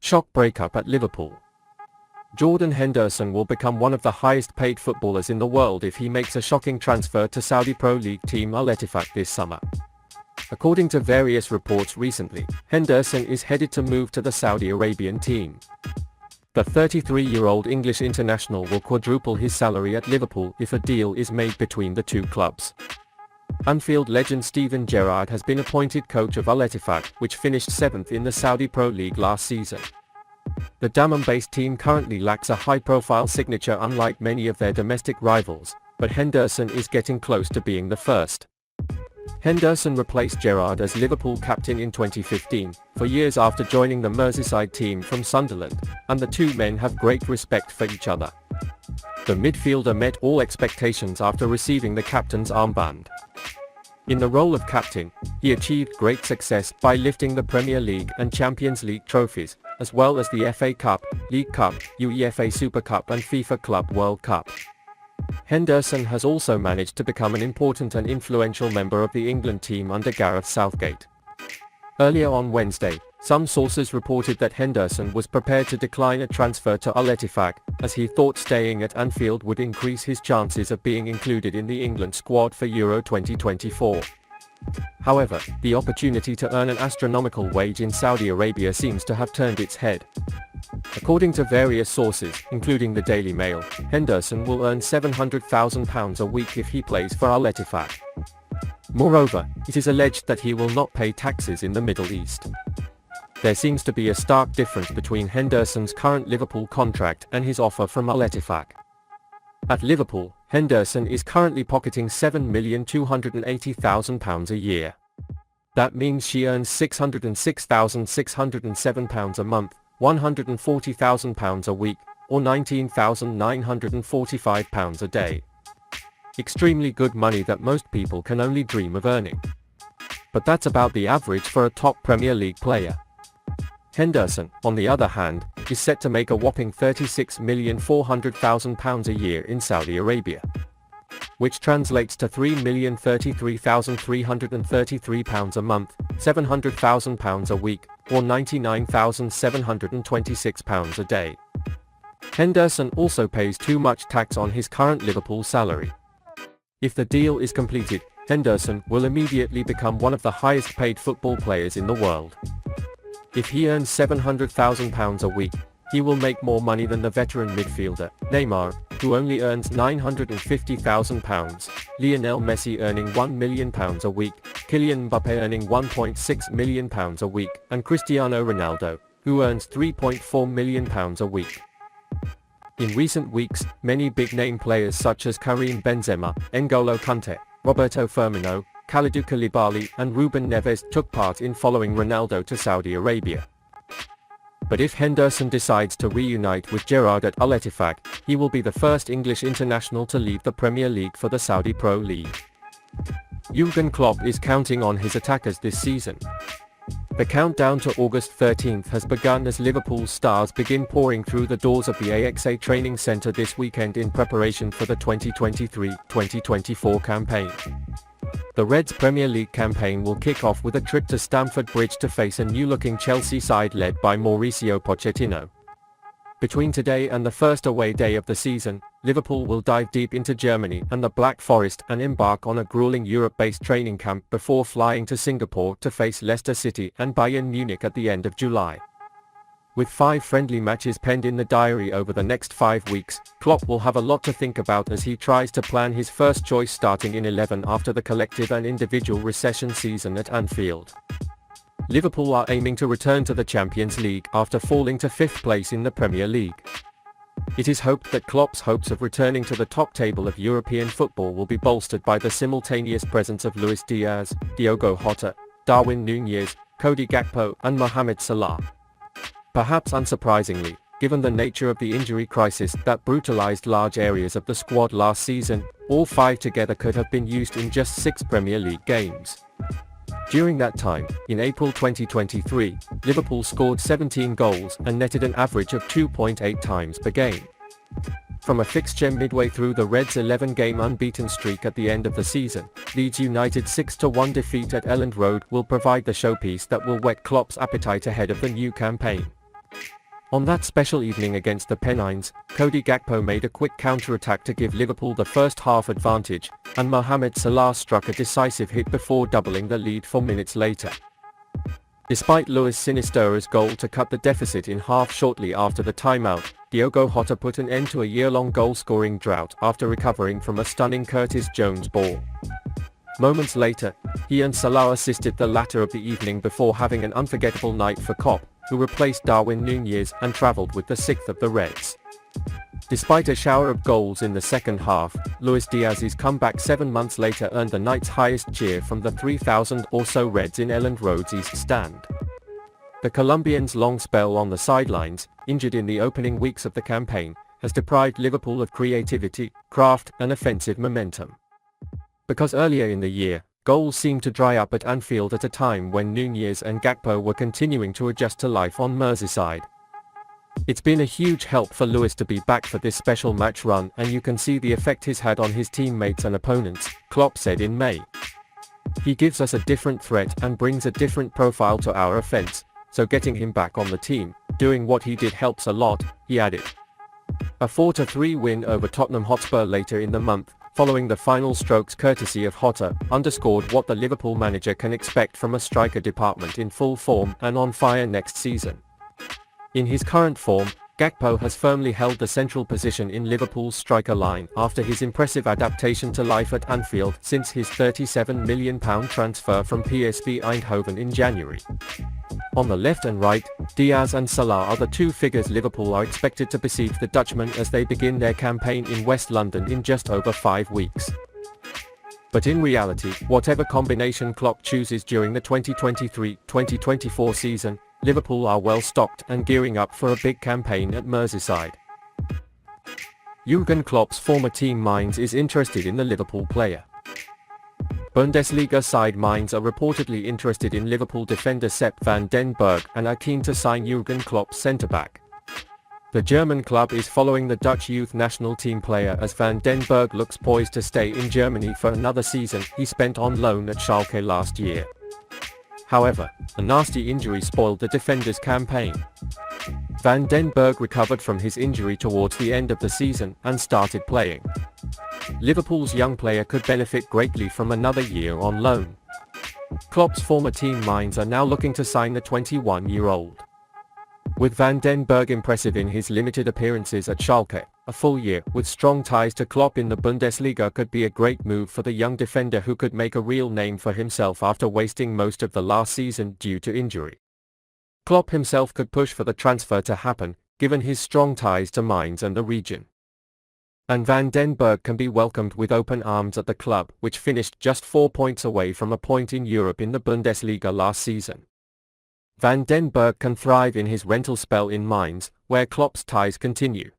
Shock breakup at Liverpool. Jordan Henderson will become one of the highest paid footballers in the world if he makes a shocking transfer to Saudi Pro League team Al-Ettifaq this summer. According to various reports recently, Henderson is headed to move to the Saudi Arabian team. The 33-year-old English international will quadruple his salary at Liverpool if a deal is made between the two clubs. Anfield legend Steven Gerrard has been appointed coach of Al-Ettifaq, which finished 7th in the Saudi Pro League last season. The Dammam-based team currently lacks a high-profile signature unlike many of their domestic rivals, but Henderson is getting close to being the first. Henderson replaced Gerrard as Liverpool captain in 2015, 4 years after joining the Merseyside team from Sunderland, and the two men have great respect for each other. The midfielder met all expectations after receiving the captain's armband. In the role of captain, he achieved great success by lifting the Premier League and Champions League trophies, as well as the FA Cup, League Cup, UEFA Super Cup and FIFA Club World Cup. Henderson has also managed to become an important and influential member of the England team under Gareth Southgate. Earlier on Wednesday, some sources reported that Henderson was prepared to decline a transfer to Al-Ettifaq, as he thought staying at Anfield would increase his chances of being included in the England squad for Euro 2024. However, the opportunity to earn an astronomical wage in Saudi Arabia seems to have turned its head. According to various sources, including the Daily Mail, Henderson will earn £700,000 a week if he plays for Al-Ettifaq. Moreover, it is alleged that he will not pay taxes in the Middle East. There seems to be a stark difference between Henderson's current Liverpool contract and his offer from Al-Ettifaq. At Liverpool, Henderson is currently pocketing £7,280,000 a year. That means she earns £606,607 a month, £140,000 a week, or £19,945 a day. Extremely good money that most people can only dream of earning. But that's about the average for a top Premier League player. Henderson, on the other hand, is set to make a whopping £36,400,000 a year in Saudi Arabia, which translates to £3,033,333 a month, £700,000 a week, or £99,726 a day. Henderson also pays too much tax on his current Liverpool salary. If the deal is completed, Henderson will immediately become one of the highest paid football players in the world. If he earns £700,000 a week, he will make more money than the veteran midfielder, Neymar, who only earns £950,000, Lionel Messi earning £1 million a week, Kylian Mbappe earning £1.6 million a week, and Cristiano Ronaldo, who earns £3.4 million a week. In recent weeks, many big-name players such as Karim Benzema, N'Golo Kante, Roberto Firmino, Kalidou Koulibaly and Ruben Neves took part in following Ronaldo to Saudi Arabia. But if Henderson decides to reunite with Gerrard at Al-Ettifaq, he will be the first English international to leave the Premier League for the Saudi Pro League. Jürgen Klopp is counting on his attackers this season. The countdown to August 13th has begun as Liverpool stars begin pouring through the doors of the AXA training centre this weekend in preparation for the 2023-2024 campaign. The Reds' Premier League campaign will kick off with a trip to Stamford Bridge to face a new-looking Chelsea side led by Mauricio Pochettino. Between today and the first away day of the season, Liverpool will dive deep into Germany and the Black Forest and embark on a grueling Europe-based training camp before flying to Singapore to face Leicester City and Bayern Munich at the end of July. With 5 friendly matches penned in the diary over the next 5 weeks, Klopp will have a lot to think about as he tries to plan his first choice starting in 11 after the collective and individual recession season at Anfield. Liverpool are aiming to return to the Champions League after falling to 5th place in the Premier League. It is hoped that Klopp's hopes of returning to the top table of European football will be bolstered by the simultaneous presence of Luis Diaz, Diogo Jota, Darwin Núñez, Cody Gakpo and Mohamed Salah. Perhaps unsurprisingly, given the nature of the injury crisis that brutalized large areas of the squad last season, all 5 together could have been used in just 6 Premier League games. During that time, in April 2023, Liverpool scored 17 goals and netted an average of 2.8 times per game. From a fixture midway through the Reds' 11-game unbeaten streak at the end of the season, Leeds United's 6-1 defeat at Elland Road will provide the showpiece that will whet Klopp's appetite ahead of the new campaign. On that special evening against the Pennines, Cody Gakpo made a quick counter-attack to give Liverpool the first half advantage, and Mohamed Salah struck a decisive hit before doubling the lead 4 minutes later. Despite Luis Sinisterra's goal to cut the deficit in half shortly after the timeout, Diogo Jota put an end to a year-long goal-scoring drought after recovering from a stunning Curtis Jones ball. Moments later, he and Salah assisted the latter of the evening before having an unforgettable night for Klopp, who replaced Darwin Núñez and travelled with the sixth of the Reds. Despite a shower of goals in the second half, Luis Diaz's comeback 7 months later earned the night's highest cheer from the 3,000 or so Reds in Elland Road's East Stand. The Colombian's long spell on the sidelines, injured in the opening weeks of the campaign, has deprived Liverpool of creativity, craft, and offensive momentum. Because earlier in the year, goals seemed to dry up at Anfield at a time when Núñez and Gakpo were continuing to adjust to life on Merseyside. It's been a huge help for Luis to be back for this special match run, and you can see the effect he's had on his teammates and opponents, Klopp said in May. He gives us a different threat and brings a different profile to our offense, so getting him back on the team, doing what he did helps a lot, he added. A 4-3 win over Tottenham Hotspur later in the month, following the final strokes courtesy of Jota, underscored what the Liverpool manager can expect from a striker department in full form and on fire next season. In his current form, Gakpo has firmly held the central position in Liverpool's striker line after his impressive adaptation to life at Anfield since his £37 million transfer from PSV Eindhoven in January. On the left and right, Diaz and Salah are the two figures Liverpool are expected to besiege the Dutchman as they begin their campaign in West London in just over 5 weeks. But in reality, whatever combination Klopp chooses during the 2023-2024 season, Liverpool are well stocked and gearing up for a big campaign at Merseyside. Jürgen Klopp's former team Mainz is interested in the Liverpool player. Bundesliga side Mainz are reportedly interested in Liverpool defender Sepp van den Berg and are keen to sign Jürgen Klopp's centre-back. The German club is following the Dutch youth national team player as Van den Berg looks poised to stay in Germany for another season he spent on loan at Schalke last year. However, a nasty injury spoiled the defender's campaign. Van den Berg recovered from his injury towards the end of the season and started playing. Liverpool's young player could benefit greatly from another year on loan. Klopp's former team Mainz are now looking to sign the 21-year-old. With Van den Berg impressive in his limited appearances at Schalke, a full year with strong ties to Klopp in the Bundesliga could be a great move for the young defender who could make a real name for himself after wasting most of the last season due to injury. Klopp himself could push for the transfer to happen, given his strong ties to Mainz and the region. And Van den Berg can be welcomed with open arms at the club, which finished just 4 points away from a point in Europe in the Bundesliga last season. Van den Berg can thrive in his rental spell in Mainz, where Klopp's ties continue.